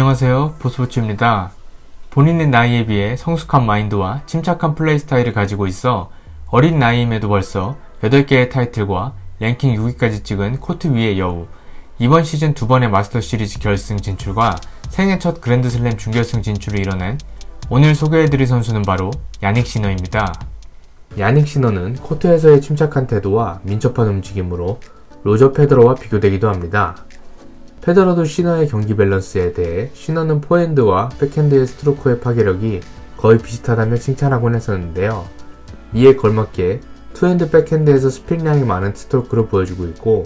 안녕하세요, 보스포츠입니다. 본인의 나이에 비해 성숙한 마인드와 침착한 플레이 스타일을 가지고 있어 어린 나이임에도 벌써 8개의 타이틀과 랭킹 6위까지 찍은 코트 위의 여우, 이번 시즌 2번의 마스터 시리즈 결승 진출과 생애 첫 그랜드슬램 준결승 진출을 이뤄낸 오늘 소개해드릴 선수는 바로 야닉 시너입니다. 야닉 시너는 코트에서의 침착한 태도와 민첩한 움직임으로 로저 페더러와 비교되기도 합니다. 페더러도 시너의 경기 밸런스에 대해 시너는 포핸드와 백핸드의 스트로크의 파괴력이 거의 비슷하다며 칭찬하곤 했었는데요. 이에 걸맞게 투핸드 백핸드에서 스핀량이 많은 스트로크를 보여주고 있고,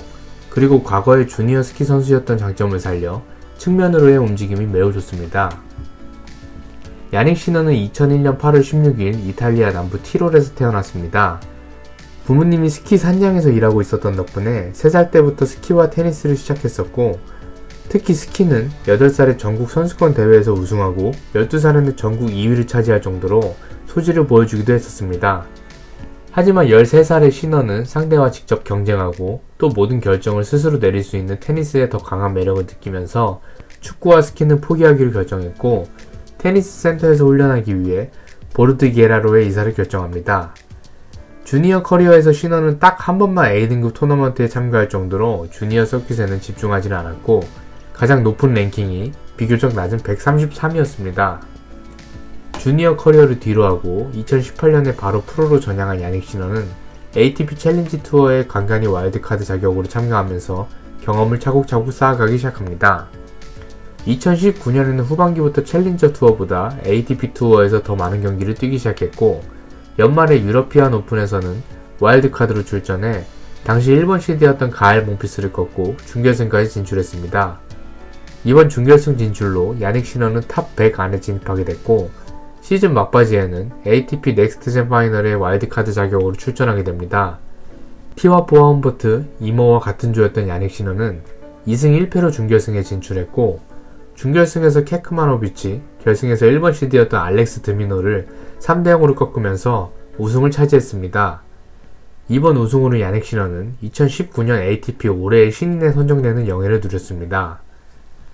그리고 과거의 주니어 스키 선수였던 장점을 살려 측면으로의 움직임이 매우 좋습니다. 야닉 시너는 2001년 8월 16일 이탈리아 남부 티롤에서 태어났습니다. 부모님이 스키 산장에서 일하고 있었던 덕분에 3살 때부터 스키와 테니스를 시작했었고, 특히 스키는 8살에 전국 선수권 대회에서 우승하고 12살에는 전국 2위를 차지할 정도로 소질을 보여주기도 했었습니다. 하지만 13살의 시너는 상대와 직접 경쟁하고 또 모든 결정을 스스로 내릴 수 있는 테니스에 더 강한 매력을 느끼면서 축구와 스키는 포기하기로 결정했고, 테니스 센터에서 훈련하기 위해 보르드게라로에 이사를 결정합니다. 주니어 커리어에서 시너는 딱 한 번만 A등급 토너먼트에 참가할 정도로 주니어 서킷에는 집중하지는 않았고, 가장 높은 랭킹이 비교적 낮은 133이었습니다. 주니어 커리어를 뒤로하고 2018년에 바로 프로로 전향한 야닉 시너는 ATP 챌린지 투어에 간간히 와일드카드 자격으로 참가하면서 경험을 차곡차곡 쌓아가기 시작합니다. 2019년에는 후반기부터 챌린저 투어보다 ATP 투어에서 더 많은 경기를 뛰기 시작했고, 연말에 유러피안 오픈에서는 와일드카드로 출전해 당시 1번 시드였던 가엘 몽피스를 꺾고 준결승까지 진출했습니다. 이번 준결승 진출로 야닉 시너는 탑 100 안에 진입하게 됐고, 시즌 막바지에는 ATP 넥스트젠 파이널에 와일드카드 자격으로 출전하게 됩니다. 티와 포아 험버트, 이머와 같은 조였던 야닉 시너는 2승 1패로 준결승에 진출했고, 준결승에서 케크마노비치, 결승에서 1번 시드였던 알렉스 드미노를 3대0으로 꺾으면서 우승을 차지했습니다. 이번 우승으로 야닉 시너는 2019년 ATP 올해의 신인에 선정되는 영예를 누렸습니다.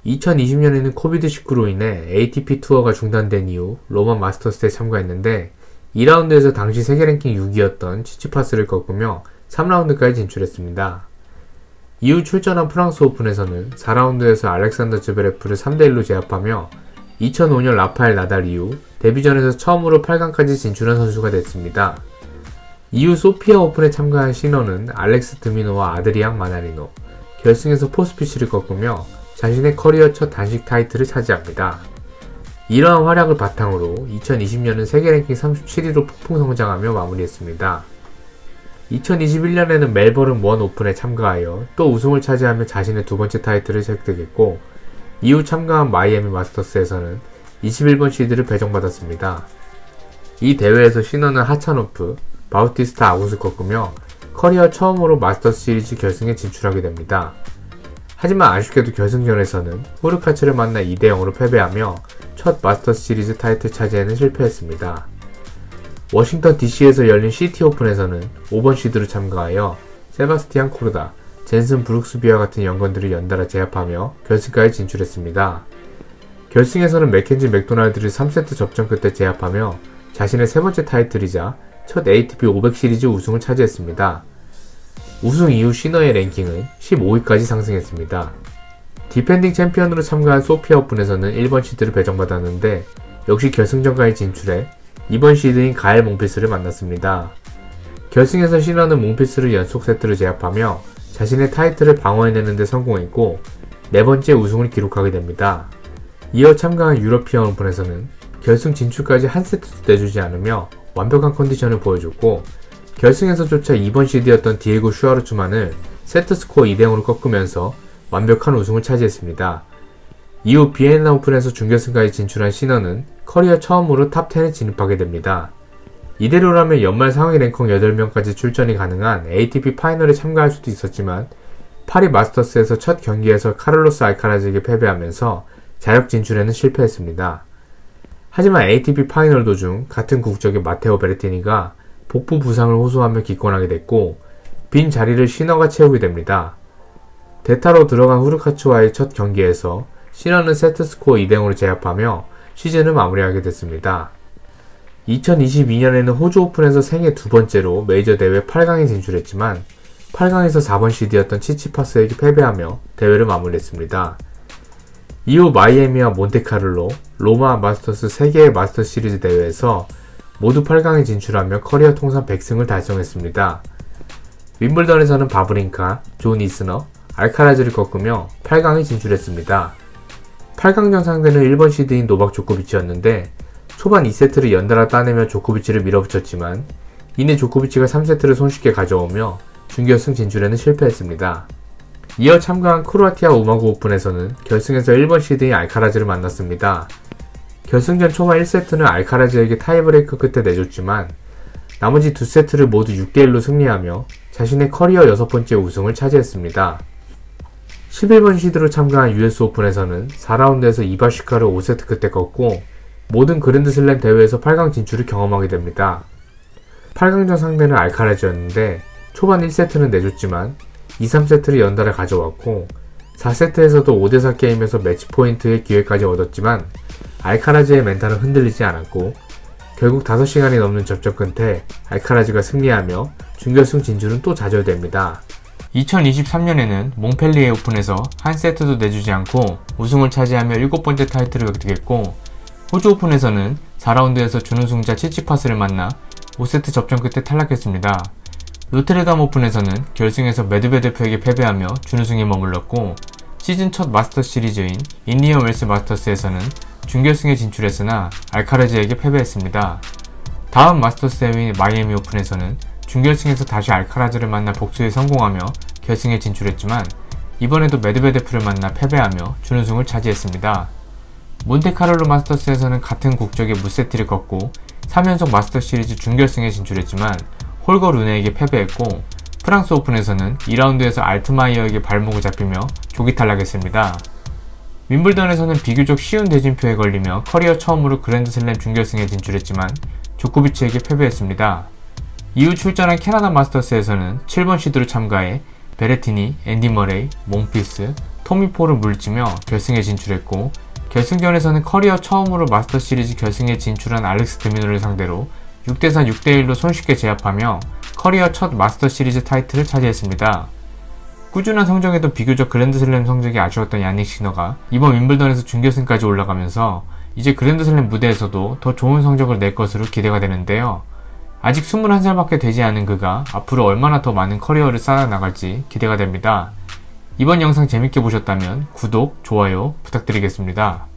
2020년에는 코비드19로 인해 ATP 투어가 중단된 이후 로마 마스터스에 참가했는데 2라운드에서 당시 세계 랭킹 6위였던 치치파스를 꺾으며 3라운드까지 진출했습니다. 이후 출전한 프랑스 오픈에서는 4라운드에서 알렉산더 즈베레프를 3대1로 제압하며 2005년 라파엘 나달 이후 데뷔전에서 처음으로 8강까지 진출한 선수가 됐습니다. 이후 소피아 오픈에 참가한 시너는 알렉스 드미노와 아드리앙 마나리노, 결승에서 포스피시를 꺾으며 자신의 커리어 첫 단식 타이틀을 차지합니다. 이러한 활약을 바탕으로 2020년은 세계 랭킹 37위로 폭풍 성장하며 마무리했습니다. 2021년에는 멜버른 원 오픈에 참가하여 또 우승을 차지하며 자신의 두 번째 타이틀을 획득했고, 이후 참가한 마이애미 마스터스에서는 21번 시드를 배정받았습니다. 이 대회에서 시너는 하차노프, 바우티스타 아굿을 꺾으며 커리어 처음으로 마스터스 시리즈 결승에 진출하게 됩니다. 하지만 아쉽게도 결승전에서는 후르카츠를 만나 2대0으로 패배하며 첫 마스터스 시리즈 타이틀 차지에는 실패했습니다. 워싱턴 DC에서 열린 시티 오픈에서는 5번 시드로 참가하여 세바스티안 코르다, 젠슨 브룩스비와 같은 연건들을 연달아 제압하며 결승까지 진출했습니다. 결승에서는 맥켄지 맥도날드를 3세트 접전 끝에 제압하며 자신의 세 번째 타이틀이자 첫 ATP 500 시리즈 우승을 차지했습니다. 우승 이후 시너의 랭킹은 15위까지 상승했습니다. 디펜딩 챔피언으로 참가한 소피아 오픈에서는 1번 시드를 배정받았는데 역시 결승전까지 진출해 2번 시드인 가엘 몽피스를 만났습니다. 결승에서 시너는 몽피스를 연속 세트를 제압하며 자신의 타이틀을 방어해내는 데 성공했고 4번째 우승을 기록하게 됩니다. 이어 참가한 유러피안 오픈에서는 결승 진출까지 한 세트도 내주지 않으며 완벽한 컨디션을 보여줬고, 결승에서조차 2번 시드였던 디에고 슈아르츠만을 세트스코어 2대0으로 꺾으면서 완벽한 우승을 차지했습니다. 이후 비엔나 오픈에서 준결승까지 진출한 시너는 커리어 처음으로 탑10에 진입하게 됩니다. 이대로라면 연말 상위 랭커 8명까지 출전이 가능한 ATP 파이널에 참가할 수도 있었지만 파리 마스터스에서 첫 경기에서 카를로스 알카라즈에게 패배하면서 자력 진출에는 실패했습니다. 하지만 ATP 파이널 도중 같은 국적의 마테오 베레티니가 복부 부상을 호소하며 기권하게 됐고, 빈 자리를 시너가 채우게 됩니다. 대타로 들어간 후르카츠와의 첫 경기에서 신원은 세트스코어 2대0으로 제압하며 시즌을 마무리하게 됐습니다. 2022년에는 호주 오픈에서 생애 두 번째로 메이저 대회 8강에 진출했지만 8강에서 4번 시드였던 치치파스에게 패배하며 대회를 마무리했습니다. 이후 마이애미와 몬테카를로, 로마 마스터스 3개의 마스터 시리즈 대회에서 모두 8강에 진출하며 커리어 통산 100승을 달성했습니다. 윈블던에서는 바브린카, 존 이스너, 알카라즈를 꺾으며 8강에 진출했습니다. 8강전 상대는 1번 시드인 노박 조코비치였는데 초반 2세트를 연달아 따내며 조코비치를 밀어붙였지만 이내 조코비치가 3세트를 손쉽게 가져오며 준결승 진출에는 실패했습니다. 이어 참가한 크로아티아 우마구 오픈에서는 결승에서 1번 시드인 알카라즈를 만났습니다. 결승전 초반 1세트는 알카라즈에게 타이브레이크 끝에 내줬지만 나머지 2세트를 모두 6대1로 승리하며 자신의 커리어 6번째 우승을 차지했습니다. 11번 시드로 참가한 US 오픈에서는 4라운드에서 이바시카를 5세트 끝에 꺾고 모든 그랜드슬램 대회에서 8강 진출을 경험하게 됩니다. 8강전 상대는 알카라즈였는데 초반 1세트는 내줬지만 2, 3세트를 연달아 가져왔고 4세트에서도 5대4 게임에서 매치 포인트의 기회까지 얻었지만 알카라즈의 멘탈은 흔들리지 않았고 결국 5시간이 넘는 접전 끝에 알카라즈가 승리하며 준결승 진출은 또 좌절됩니다. 2023년에는 몽펠리에 오픈에서 한 세트도 내주지 않고 우승을 차지하며 7번째 타이틀을 획득했고 호주 오픈에서는 4라운드에서 준우승자 치치파스를 만나 5세트 접전 끝에 탈락했습니다. 노트르담 오픈에서는 결승에서 메드베데프에게 패배하며 준우승에 머물렀고 시즌 첫 마스터 시리즈인 인디언 웰스 마스터스에서는 준결승에 진출했으나 알카라즈에게 패배했습니다. 다음 마스터스 대회인 마이애미 오픈에서는 준결승에서 다시 알카라즈를 만나 복수에 성공하며 결승에 진출했지만 이번에도 메드베데프를 만나 패배하며 준우승을 차지했습니다. 몬테카를로 마스터스에서는 같은 국적의 무세티를 꺾고 3연속 마스터 시리즈 준결승에 진출했지만 홀거 루네에게 패배했고 프랑스 오픈에서는 2라운드에서 알트마이어에게 발목을 잡히며 조기 탈락했습니다. 윈블던에서는 비교적 쉬운 대진표에 걸리며 커리어 처음으로 그랜드슬램 준결승에 진출했지만 조코비치에게 패배했습니다. 이후 출전한 캐나다 마스터스에서는 7번 시드로 참가해 베레티니, 앤디 머레이, 몽피스, 토미 폴을 물리치며 결승에 진출했고 결승전에서는 커리어 처음으로 마스터 시리즈 결승에 진출한 알렉스 드미노를 상대로 6대4, 6대1로 손쉽게 제압하며 커리어 첫 마스터 시리즈 타이틀을 차지했습니다. 꾸준한 성적에도 비교적 그랜드슬램 성적이 아쉬웠던 야닉 시너가 이번 윈블던에서 준결승까지 올라가면서 이제 그랜드슬램 무대에서도 더 좋은 성적을 낼 것으로 기대가 되는데요. 아직 21살밖에 되지 않은 그가 앞으로 얼마나 더 많은 커리어를 쌓아나갈지 기대가 됩니다. 이번 영상 재밌게 보셨다면 구독, 좋아요 부탁드리겠습니다.